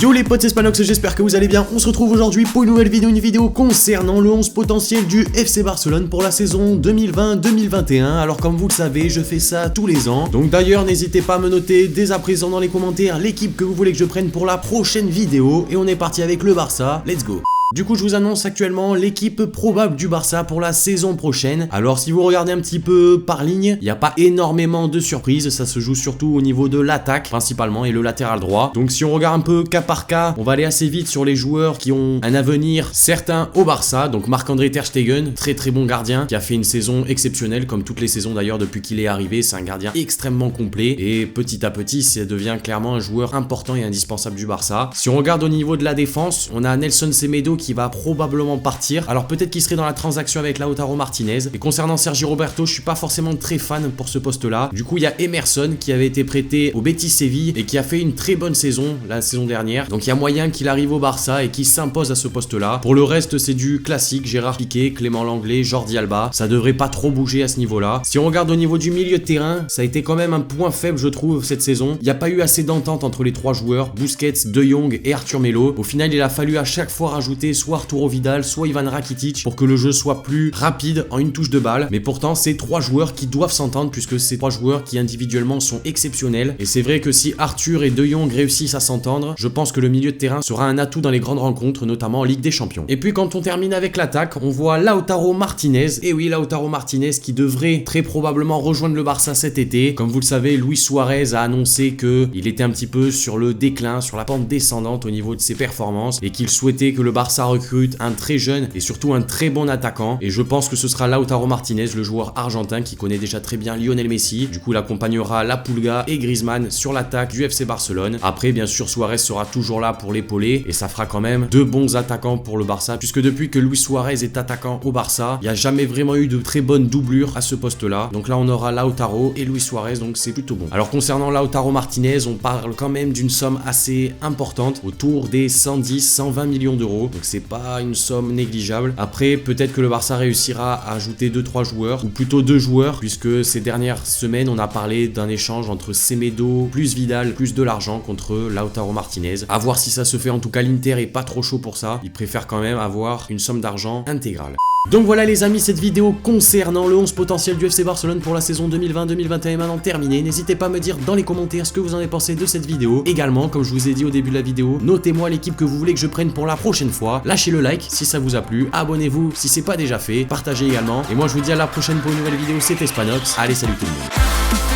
Yo les potes, c'est Spanox, j'espère que vous allez bien. On se retrouve aujourd'hui pour une nouvelle vidéo, concernant le 11 potentiel du FC Barcelone pour la saison 2020-2021. Alors comme vous le savez, je fais ça tous les ans. Donc d'ailleurs, n'hésitez pas à me noter dès à présent dans les commentaires l'équipe que vous voulez que je prenne pour la prochaine vidéo. Et on est parti avec le Barça, let's go. Du coup, je vous annonce actuellement l'équipe probable du Barça pour la saison prochaine. Alors, si vous regardez un petit peu par ligne, il n'y a pas énormément de surprises. Ça se joue surtout au niveau de l'attaque, principalement, et le latéral droit. Donc, si on regarde un peu cas par cas, on va aller assez vite sur les joueurs qui ont un avenir certain au Barça. Donc, Marc-André Ter Stegen, très bon gardien, qui a fait une saison exceptionnelle, comme toutes les saisons d'ailleurs depuis qu'il est arrivé. C'est un gardien extrêmement complet. Et petit à petit, ça devient clairement un joueur important et indispensable du Barça. Si on regarde au niveau de la défense, on a Nelson Semedo qui va probablement partir. Alors peut-être qu'il serait dans la transaction avec Lautaro Martinez. Et concernant Sergi Roberto, je suis pas forcément très fan pour ce poste-là. Du coup, il y a Emerson qui avait été prêté au Betis Séville et qui a fait une très bonne saison la saison dernière. Donc il y a moyen qu'il arrive au Barça et qu'il s'impose à ce poste-là. Pour le reste, c'est du classique. Gérard Piqué, Clément Lenglet, Jordi Alba. Ça devrait pas trop bouger à ce niveau-là. Si on regarde au niveau du milieu de terrain, ça a été quand même un point faible, je trouve, cette saison. Il n'y a pas eu assez d'entente entre les trois joueurs, Busquets, De Jong et Arthur Melo. Au final, il a fallu à chaque fois rajouter soit Arturo Vidal, soit Ivan Rakitic pour que le jeu soit plus rapide en une touche de balle. Mais pourtant, c'est trois joueurs qui doivent s'entendre puisque c'est trois joueurs qui individuellement sont exceptionnels. Et c'est vrai que si Arthur et De Jong réussissent à s'entendre, je pense que le milieu de terrain sera un atout dans les grandes rencontres, notamment en Ligue des Champions. Et puis quand on termine avec l'attaque, on voit Lautaro Martinez. Et oui, Lautaro Martinez qui devrait très probablement rejoindre le Barça cet été. Comme vous le savez, Luis Suarez a annoncé qu'il était un petit peu sur le déclin, sur la pente descendante au niveau de ses performances et qu'il souhaitait que le Barça recrute un très jeune et surtout un très bon attaquant. Et je pense que ce sera Lautaro Martinez, le joueur argentin qui connaît déjà très bien Lionel Messi. Du coup, il accompagnera La Pulga et Griezmann sur l'attaque du FC Barcelone. Après, bien sûr, Suarez sera toujours là pour l'épauler et ça fera quand même deux bons attaquants pour le Barça, puisque depuis que Luis Suarez est attaquant au Barça, il n'y a jamais vraiment eu de très bonne doublure à ce poste-là. Donc là, on aura Lautaro et Luis Suarez, donc c'est plutôt bon. Alors concernant Lautaro Martinez, on parle quand même d'une somme assez importante, autour des 110-120 millions d'euros. Donc c'est pas une somme négligeable. Après, peut-être que le Barça réussira à ajouter 2-3 joueurs, ou plutôt 2 joueurs, puisque ces dernières semaines, on a parlé d'un échange entre Semedo plus Vidal plus de l'argent contre Lautaro Martinez. À voir si ça se fait. En tout cas, l'Inter est pas trop chaud pour ça. Il préfère quand même avoir une somme d'argent intégrale. Donc voilà les amis, cette vidéo concernant le 11 potentiel du FC Barcelone pour la saison 2020-2021 est maintenant terminée. N'hésitez pas à me dire dans les commentaires ce que vous en avez pensé de cette vidéo. Également, comme je vous ai dit au début de la vidéo, notez-moi l'équipe que vous voulez que je prenne pour la prochaine fois. Lâchez le like si ça vous a plu, abonnez-vous si c'est pas déjà fait, partagez également. Et moi je vous dis à la prochaine pour une nouvelle vidéo, c'était Spanox. Allez, salut tout le monde.